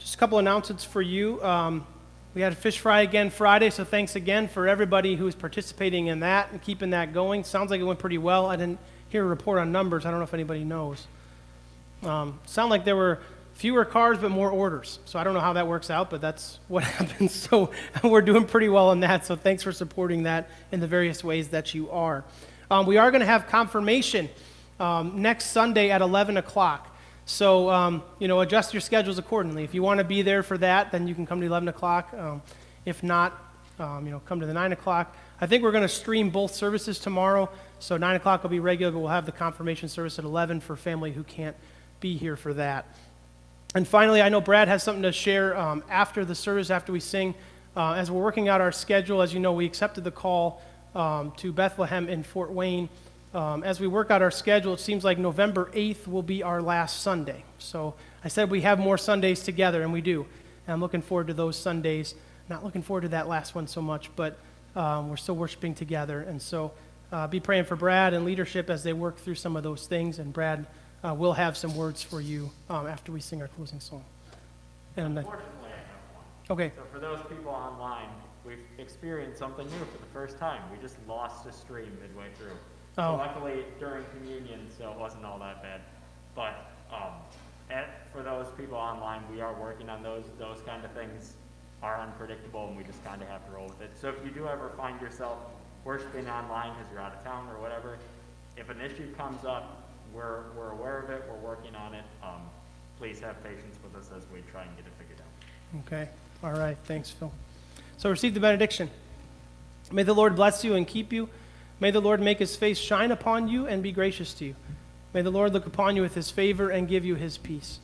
Just a couple announcements for you. We had a fish fry again Friday, so thanks again for everybody who's participating in that and keeping that going. Sounds like it went pretty well. I didn't hear a report on numbers. I don't know if anybody knows. Sound like there were fewer cars but more orders. So I don't know how that works out, but that's what happens. So we're doing pretty well on that. So thanks for supporting that in the various ways that you are. We are going to have confirmation next Sunday at 11 o'clock. So, adjust your schedules accordingly. If you want to be there for that, then you can come to 11 o'clock. If not, come to the 9 o'clock. I think we're going to stream both services tomorrow. So 9 o'clock will be regular, but we'll have the confirmation service at 11 for family who can't be here for that. And finally, I know Brad has something to share after the service, after we sing. As we're working out our schedule, as you know, we accepted the call to Bethlehem in Fort Wayne. As we work out our schedule, it seems like November 8th will be our last Sunday. So I said we have more Sundays together, and we do. And I'm looking forward to those Sundays. Not looking forward to that last one so much, but we're still worshiping together. And so be praying for Brad and leadership as they work through some of those things. And Brad will have some words for you after we sing our closing song. And Unfortunately, I have one. Okay. So for those people online, we've experienced something new for the first time. We just lost a stream midway through. Oh. So luckily during communion, so it wasn't all that bad. But for those people online, we are working on those. Those kind of things are unpredictable, and we just kind of have to roll with it. So if you do ever find yourself worshiping online because you're out of town or whatever, if an issue comes up, we're aware of it. We're working on it. Please have patience with us as we try and get it figured out. Okay. All right. Thanks, Phil. So receive the benediction. May the Lord bless you and keep you. May the Lord make his face shine upon you and be gracious to you. May the Lord look upon you with his favor and give you his peace.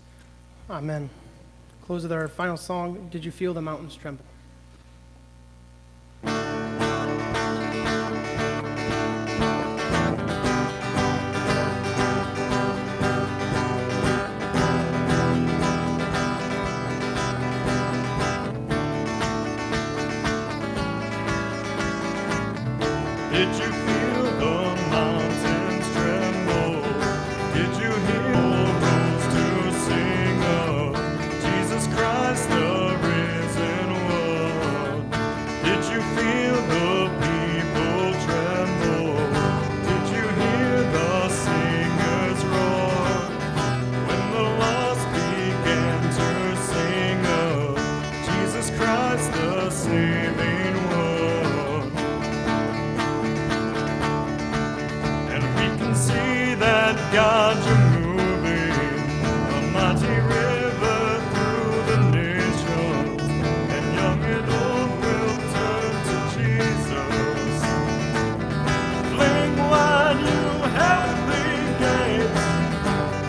Amen. Close with our final song, Did You Feel the Mountains Tremble? Did you feel the mountains tremble? Did you hear wolves to sing of Jesus Christ the risen one? Did you feel the people tremble? Did you hear the singers roar? When the lost began to sing of Jesus Christ the saving one. See that God, you're moving a mighty river through the nations, and young and old will turn to Jesus. Fling wide you heavenly gates,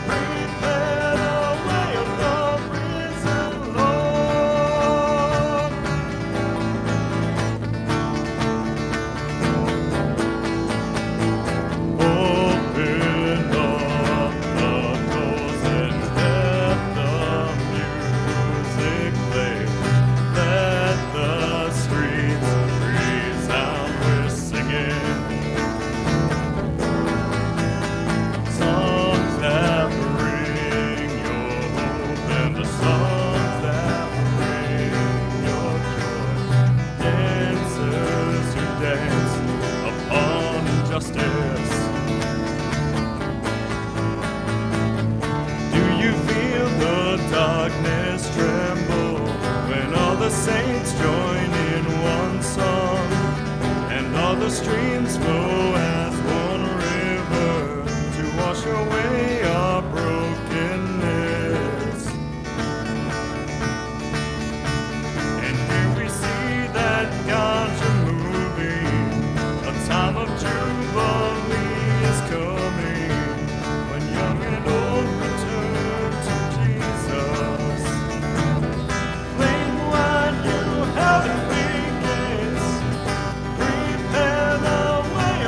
prepare the way of the risen Lord. Open up the doors and let the music play. Let the streets resound with singing. Songs that bring your hope and the songs that bring your joy. Dancers who dance upon justice. Do you feel the darkness tremble when all the saints join in one song and all the streams flow as one river to wash away our brokenness? And here we see that God, you're moving, a time of jubilee is coming, when young and old return to Jesus. Fling wide you heavenly gates, prepare the way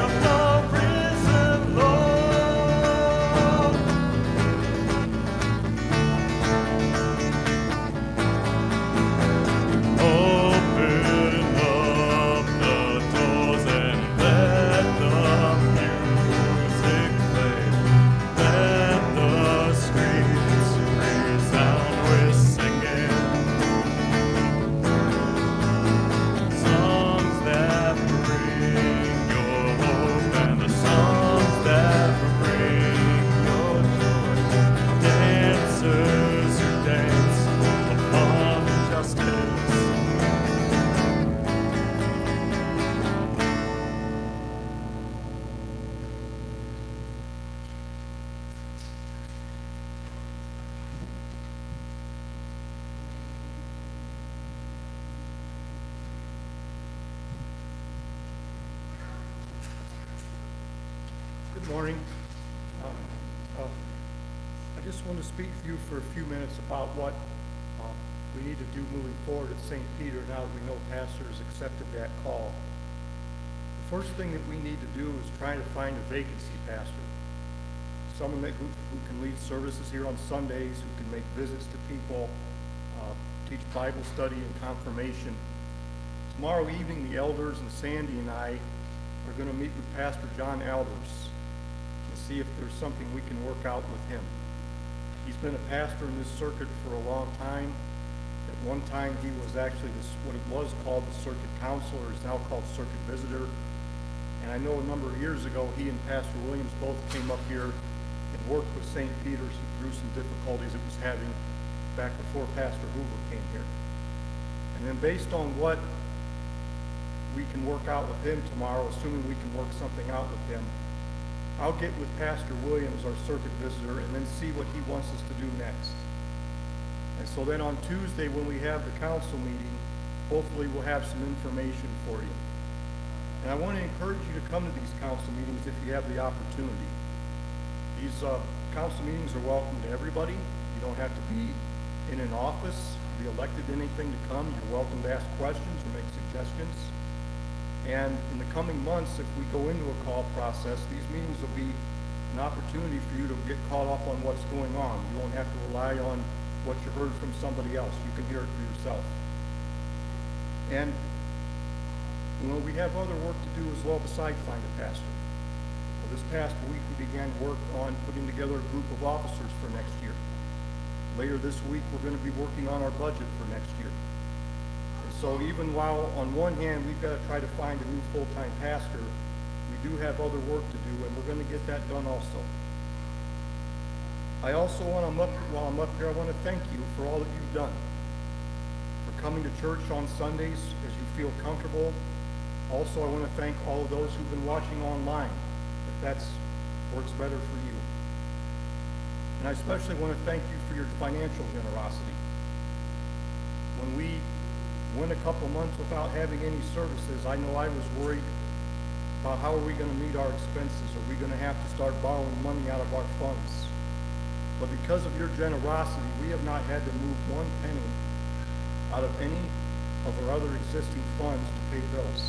Good morning. I just want to speak to you for a few minutes about what we need to do moving forward at St. Peter now that we know Pastor has accepted that call. The first thing that we need to do is try to find a vacancy pastor. Someone who can lead services here on Sundays, who can make visits to people, teach Bible study and confirmation. Tomorrow evening, the elders and Sandy and I are going to meet with Pastor John Albers and see if there's something we can work out with him. He's been a pastor in this circuit for a long time. At one time, he was actually what it was called the circuit counselor, is now called circuit visitor. And I know a number of years ago, he and Pastor Williams both came up here and worked with St. Peter's through some difficulties it was having back before Pastor Hoover came here. And then based on what we can work out with him tomorrow, assuming we can work something out with him, I'll get with Pastor Williams, our circuit visitor, and then see what he wants us to do next. And so then on Tuesday, when we have the council meeting, hopefully we'll have some information for you. And I want to encourage you to come to these council meetings if you have the opportunity. These council meetings are welcome to everybody. You don't have to be in an office, be elected to anything to come. You're welcome to ask questions or make suggestions. And in the coming months, if we go into a call process, these meetings will be an opportunity for you to get caught up on what's going on. You won't have to rely on what you heard from somebody else. You can hear it for yourself. And, we have other work to do as well besides find a pastor. Well, this past week, we began work on putting together a group of officers for next year. Later this week, we're going to be working on our budget for next year. So even while on one hand we've got to try to find a new full-time pastor, we do have other work to do, and we're going to get that done also. I also while I'm up here, I want to thank you for all that you've done. For coming to church on Sundays as you feel comfortable. Also, I want to thank all of those who've been watching online, if that works better for you. And I especially want to thank you for your financial generosity. When we went a couple months without having any services, I know I was worried about how are we going to meet our expenses. Are we going to have to start borrowing money out of our funds? But because of your generosity, we have not had to move one penny out of any of our other existing funds to pay bills.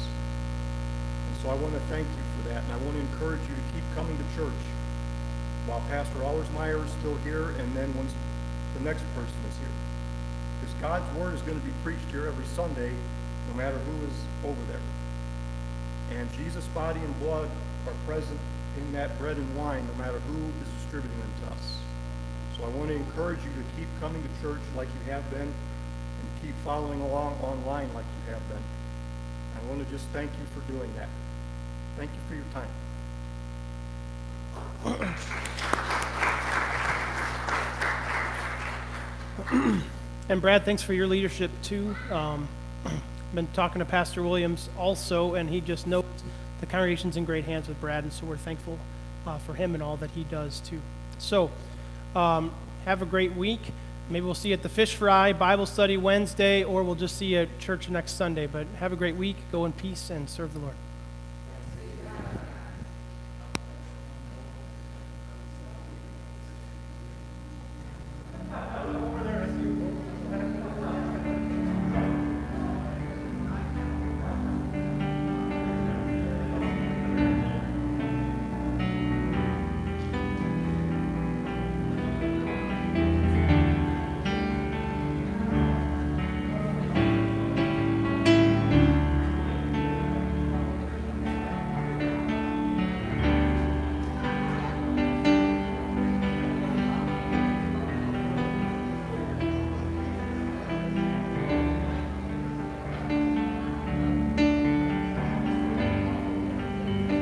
And so I want to thank you for that, and I want to encourage you to keep coming to church while Pastor Allersmeyer is still here, and then when the next person is here. Because God's Word is going to be preached here every Sunday, no matter who is over there. And Jesus' body and blood are present in that bread and wine, no matter who is distributing them to us. So I want to encourage you to keep coming to church like you have been, and keep following along online like you have been. I want to just thank you for doing that. Thank you for your time. And Brad, thanks for your leadership too. Been talking to Pastor Williams also, and he just knows the congregation's in great hands with Brad, and so we're thankful for him and all that he does too. So, have a great week. Maybe we'll see you at the Fish Fry Bible Study Wednesday, or we'll just see you at church next Sunday. But have a great week. Go in peace and serve the Lord.